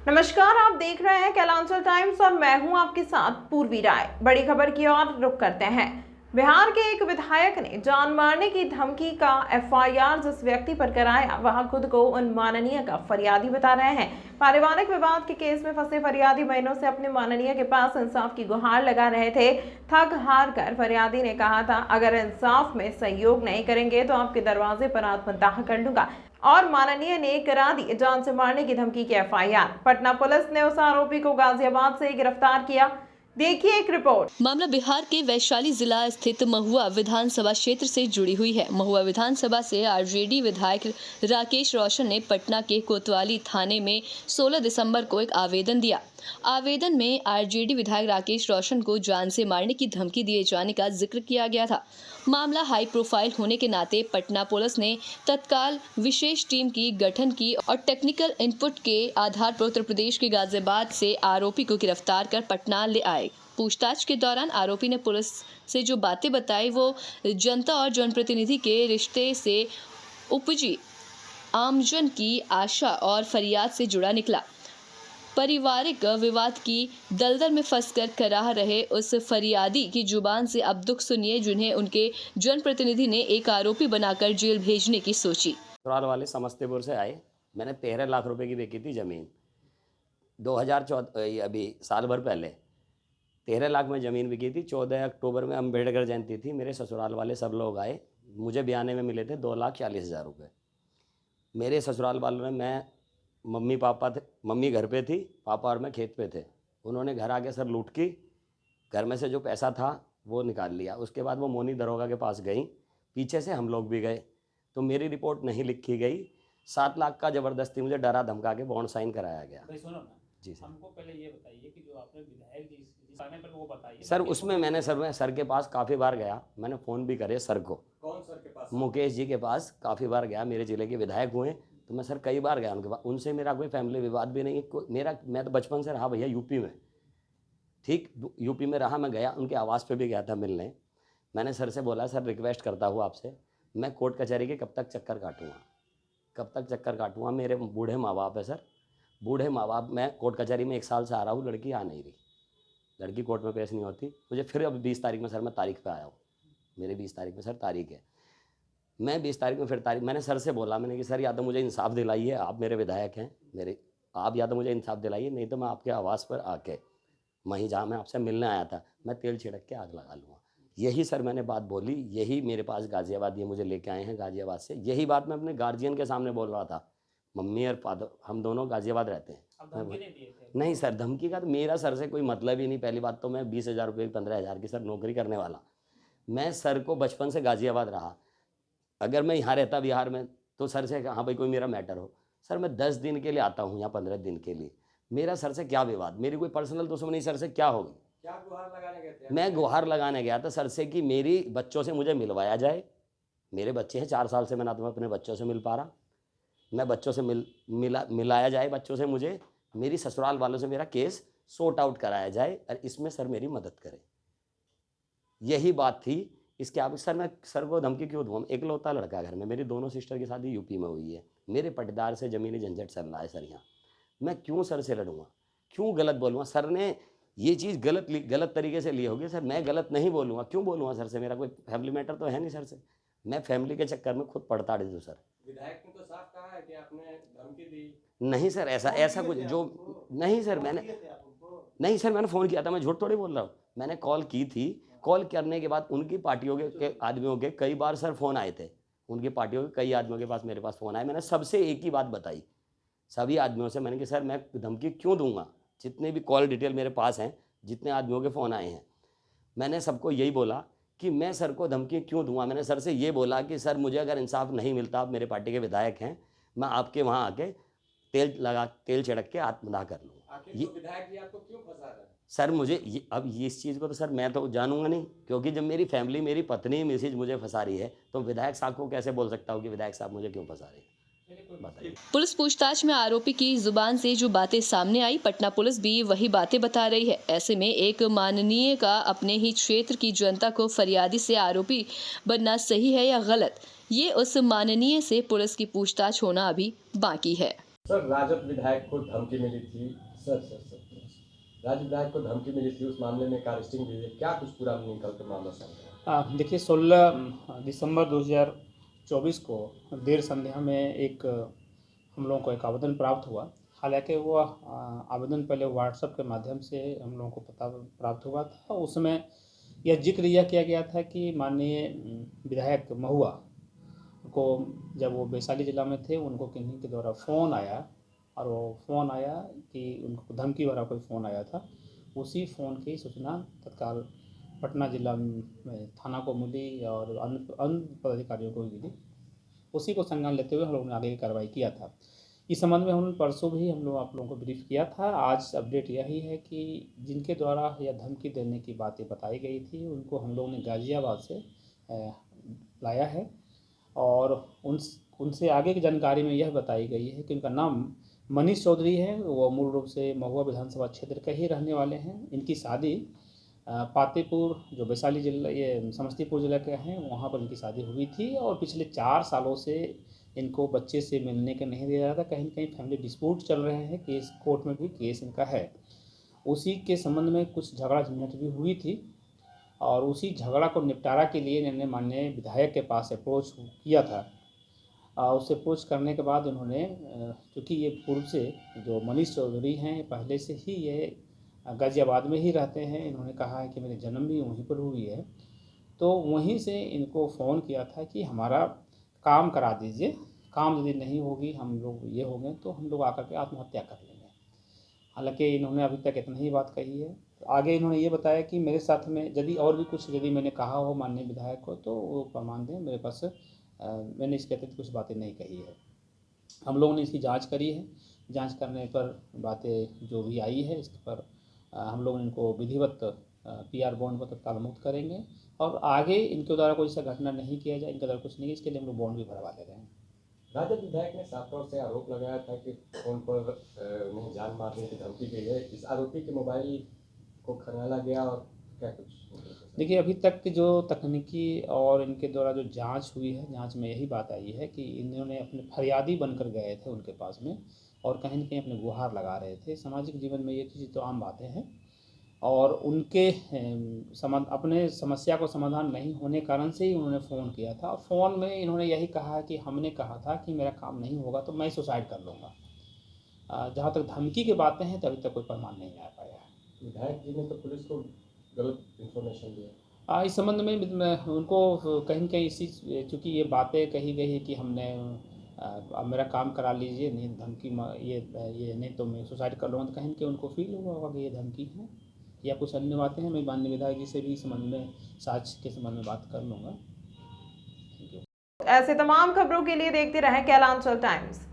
नमस्कार, आप देख रहे हैं कैलांचल टाइम्स और मैं हूं आपके साथ पूर्वी राय। बड़ी खबर की ओर रुख करते हैं। बिहार के एक विधायक ने जान मारने की धमकी का एफआईआर जिस व्यक्ति पर कराया वह खुद को उन माननीय का फरियादी बता रहे हैं। पारिवारिक विवाद के केस में फंसे फरियादी महीनों से अपने माननीय के पास इंसाफ की गुहार लगा रहे थे। थक हार कर फरियादी ने कहा था, अगर इंसाफ में सहयोग नहीं करेंगे तो आपके दरवाजे पर आत्मदाह कर लूंगा। और माननीय ने करा दी जान से मारने की धमकी की एफआईआर। पटना पुलिस ने उस आरोपी को गाजियाबाद से गिरफ्तार किया। देखिए एक रिपोर्ट। मामला बिहार के वैशाली जिला स्थित महुआ विधानसभा क्षेत्र से जुड़ी हुई है। महुआ विधानसभा से आरजेडी विधायक राकेश रोशन ने पटना के कोतवाली थाने में 16 दिसंबर को एक आवेदन दिया। आवेदन में आरजेडी विधायक राकेश रोशन को जान से मारने की धमकी दिए जाने का जिक्र किया गया था। मामला हाई प्रोफाइल होने के नाते पटना पुलिस ने तत्काल विशेष टीम की गठन की और टेक्निकल इनपुट के आधार पर उत्तर प्रदेश के गाजियाबाद से आरोपी को गिरफ्तार कर पटना ले आए। पूछताछ के दौरान आरोपी ने पुलिस से जो बातें बताई वो जनता और जनप्रतिनिधि के रिश्ते से उपजी आमजन की आशा और फरियाद से जुड़ा निकला। पारिवारिक विवाद की दलदल में फंसकर कराह रहे उस फरियादी की जुबान से अब दुख सुनिए, जिन्हें उनके जनप्रतिनिधि ने एक आरोपी बनाकर जेल भेजने की सोची। ससुराल वाले समस्तीपुर से आए। मैंने 13 लाख रुपए की बेची थी ज़मीन 2014, अभी साल भर पहले 13 लाख में ज़मीन बिकी थी। 14 अक्टूबर में अम्बेडकर जयंती थी। मेरे ससुराल वाले सब लोग आए, मुझे बयाने में मिले थे 2,40,000 रुपये। मेरे ससुराल वालों ने, मैं मम्मी पापा थे, मम्मी घर पे थी, पापा और मैं खेत पे थे। उन्होंने घर आके सर लूट की, घर में से जो पैसा था वो निकाल लिया। उसके बाद वो मोनी दरोगा के पास गई, पीछे से हम लोग भी गए, तो मेरी रिपोर्ट नहीं लिखी गई। 7 लाख का ज़बरदस्ती मुझे डरा धमका के बॉन्ड साइन कराया गया। भाई सुनो ना जी सर। हमको पहले ये बताइए कि जो आपने विधायक जी जिस आने पर वो बताइए सर उसमें मैं सर के पास काफ़ी बार गया, मैंने फ़ोन भी करे सर को। कौन सर के पास? मुकेश जी के पास काफ़ी बार गया। मेरे ज़िले के विधायक हुए तो मैं सर कई बार गया उनके पास। उनसे मेरा कोई फैमिली विवाद भी नहीं है। मैं तो बचपन से रहा भैया यूपी में, ठीक यूपी में रहा। मैं गया उनके आवास पे भी गया था मिलने। मैंने सर से बोला, सर रिक्वेस्ट करता हूँ आपसे, मैं कोर्ट कचहरी के कब तक चक्कर काटूँगा। मेरे बूढ़े माँ बाप है सर, बूढ़े माँ बाप। मैं कोर्ट कचहरी में 1 साल से आ रहा हूँ, लड़की आ नहीं रही, लड़की कोर्ट में पेश नहीं होती। मुझे फिर अब 20 तारीख में सर मैं तारीख पे आया हूँ, मेरे 20 तारीख में सर तारीख है। मैं 20 तारीख में फिर तारीख, मैंने सर से बोला, मैंने कि सर या तो मुझे इंसाफ दिलाइए, आप मेरे विधायक हैं, आप या तो मुझे इंसाफ दिलाइए, नहीं तो मैं आपके आवास पर आके वहीं जहाँ मैं आपसे मिलने आया था मैं तेल छिड़क के आग लगा लूँगा। यही सर मैंने बात बोली। यही मेरे पास गाज़ियाबाद, ये मुझे लेके आए हैं गाज़ियाबाद से। यही बात मैं अपने गार्जियन के सामने बोल रहा था। मम्मी और फादर हम दोनों गाज़ियाबाद रहते हैं। अब धमकी नहीं दिए थे? नहीं सर, धमकी का तो मेरा सर से कोई मतलब ही नहीं। पहली बात तो मैं 20,000 रुपये 15,000 की सर नौकरी करने वाला। मैं सर को बचपन से गाज़ियाबाद रहा। अगर मैं यहाँ रहता बिहार में तो सर से हाँ भाई कोई मेरा मैटर हो। सर मैं 10 दिन के लिए आता हूँ यहाँ, 15 दिन के लिए। मेरा सर से क्या विवाद, मेरी कोई पर्सनल दुश्मनी सर से क्या होगी? क्या गुहार लगाने गए थे? मैं गुहार लगाने गया था सर से कि मेरी बच्चों से मुझे मिलवाया जाए। मेरे बच्चे हैं 4 साल से, मैं ना तो मैं अपने बच्चों से मिल पा रहा, मैं बच्चों से मिलाया जाए बच्चों से मुझे। मेरी ससुराल वालों से मेरा केस सॉर्ट आउट कराया जाए और इसमें सर मेरी मदद करें, यही बात थी। इसके आप सर मैं सर को धमकी क्यों दूँ? इकलौता लड़का घर में, मेरी दोनों सिस्टर की शादी यूपी में हुई है, मेरे पटदार से ज़मीनी झंझट चल रहा है सर यहाँ। मैं क्यों सर से लड़ूंगा, क्यों गलत बोलूँगा? सर ने ये चीज़ गलत तरीके से ली होगी सर, मैं गलत नहीं बोलूँगा। क्यों बोलूँगा सर से? मेरा कोई फैमिली मैटर तो है नहीं सर से। मैं फैमिली के चक्कर में खुद पड़ता दूँ सर। विधायक ने तो साफ कहा है कि आपने धमकी दी। नहीं सर, ऐसा कुछ जो नहीं सर, नहीं सर, मैंने फ़ोन किया था, मैं झूठ थोड़ी बोल रहा हूँ। मैंने कॉल की थी, कॉल करने के बाद उनकी पार्टियों के आदमियों के कई बार सर फ़ोन आए थे। उनकी पार्टियों के कई आदमियों के पास मेरे पास फ़ोन आए। मैंने सबसे एक ही बात बताई, सभी आदमियों से मैंने कि सर मैं धमकी क्यों दूंगा? जितने भी कॉल डिटेल मेरे पास हैं, जितने आदमियों के फ़ोन आए हैं, मैंने सबको यही बोला कि मैं सर को धमकी क्यों दूंगा। मैंने सर से ये बोला कि सर मुझे अगर इंसाफ नहीं मिलता, आप मेरे पार्टी के विधायक हैं, मैं आपके वहाँ आके तेल छिड़क के आत्मदाह कर लूँगा। ये विधायक जी आपको क्यों फंसा रहे हैं? सर मुझे अब इस चीज़ को तो सर मैं तो जानूंगा नहीं, क्योंकि जब मेरी फैमिली, मेरी पत्नी मिसेज मुझे फंसा रही है तो विधायक साहब को कैसे बोल सकता हूँ कि विधायक साहब मुझे क्यों फंसा रहे हैं? बताइए। पुलिस पूछताछ में आरोपी की जुबान से जो बातें सामने आई, पटना पुलिस भी वही बातें बता रही है। ऐसे में एक माननीय का अपने ही क्षेत्र की जनता को फरियादी से आरोपी बनना सही है या गलत, ये उस माननीय से पुलिस की पूछताछ होना अभी बाकी है। सर राजद विधायक को धमकी मिली थी। सर राजद विधायक को धमकी मिली थी, उस मामले में कास्टिंग हुई है, क्या कुछ पूरा निकल कर मामला सामने आया? देखिए 16 दिसंबर 2024 को देर संध्या में एक हम लोगों को एक आवेदन प्राप्त हुआ। हालांकि वो आवेदन पहले व्हाट्सएप के माध्यम से हम लोगों को पता प्राप्त हुआ था। उसमें यह जिक्र यह किया गया था कि माननीय विधायक महुआ को जब वो वैशाली ज़िला में थे, उनको किन्हीं के द्वारा फ़ोन आया और वो फ़ोन आया कि उनको धमकी भरा कोई फ़ोन आया था। उसी फ़ोन की सूचना तत्काल पटना ज़िला में थाना को मिली और अन्य पदाधिकारियों को भी मिली। उसी को संज्ञान लेते हुए हम लोगों ने आगे की कार्रवाई किया था। इस संबंध में हम परसों भी हम लोग आप लोगों को ब्रीफ किया था। आज अपडेट यही है कि जिनके द्वारा यह धमकी देने की बातें बताई गई थी, उनको हम लोगों ने गाज़ियाबाद से लाया है और उनसे आगे की जानकारी में यह बताई गई है कि उनका नाम मनीष चौधरी है। वो मूल रूप से महुआ विधानसभा क्षेत्र के ही रहने वाले हैं। इनकी शादी पातेपुर जो वैशाली जिला ये समस्तीपुर जिला के हैं, वहाँ पर इनकी शादी हुई थी और पिछले 4 सालों से इनको बच्चे से मिलने का नहीं दिया रहा था। कहीं न कहीं फैमिली डिस्प्यूट चल रहे हैं, केस कोर्ट में भी केस इनका है। उसी के संबंध में कुछ झगड़ा झंझट भी हुई थी और उसी झगड़ा को निपटारा के लिए इन्होंने माननीय विधायक के पास अप्रोच किया था। उससे अप्रोच करने के बाद उन्होंने चूँकि ये पूर्व से जो मनीष चौधरी हैं, पहले से ही ये गाज़ियाबाद में ही रहते हैं। इन्होंने कहा है कि मेरी जन्म भी वहीं पर हुई है, तो वहीं से इनको फ़ोन किया था कि हमारा काम करा दीजिए, काम यदि नहीं होगी, हम लोग ये हो गए तो हम लोग आकर के आत्महत्या कर लेंगे। हालांकि इन्होंने अभी तक इतना ही बात कही है। आगे इन्होंने ये बताया कि मेरे साथ में यदि और भी कुछ यदि मैंने कहा हो माननीय विधायक को तो वो प्रमाण दें मेरे पास। मैंने इसके अतिरिक्त कुछ बातें नहीं कही है। हम लोगों ने इसकी जांच करी है। जांच करने पर बातें जो भी आई है, इस पर हम लोग इनको विधिवत PR बॉन्ड पर तत्काल मुक्त करेंगे और आगे इनके द्वारा कोई ऐसा घटना नहीं किया जाए, इनके द्वारा कुछ नहीं, इसके लिए हम लोग बॉन्ड भी भरवा ले रहे हैं। राजद विधायक ने साफ तौर से आरोप लगाया था कि फोन पर उन्हें जान मारने की धमकी दी है। इस आरोपी के मोबाइल को खंगाला गया और क्या कुछ? देखिए अभी तक जो तकनीकी और इनके द्वारा जो जांच हुई है, जांच में यही बात आई है कि इन्होंने अपने फरियादी बनकर गए थे उनके पास में और कहीं न कहीं अपने गुहार लगा रहे थे। सामाजिक जीवन में ये चीज़ तो आम बातें हैं और उनके अपने समस्या को समाधान नहीं होने कारण से ही उन्होंने फ़ोन किया था और फ़ोन में इन्होंने यही कहा कि हमने कहा था कि मेरा काम नहीं होगा तो मैं सुसाइड कर लूँगा। जहाँ तक धमकी की बातें हैं तो अभी तक कोई प्रमाण नहीं आ पाया है। विधायक जी ने तो पुलिस को गलत इन्फॉर्मेशन दिया। इस संबंध में उनको कहीं न कहीं इसी चूँकि ये बातें कही गई है कि हमने अब मेरा काम करा लीजिए, नहीं धमकी ये नहीं तो मैं सुसाइड कर लूँगा, तो कहीं न कहीं उनको फील हुआ होगा कि ये धमकी है या कुछ अन्य बातें हैं। मैं माननीय विधायक जी से भी इस संबंध में साक्ष्य के संबंध में बात कर लूँगा। ऐसे तमाम खबरों के लिए देखते रहें कैलांचल टाइम्स।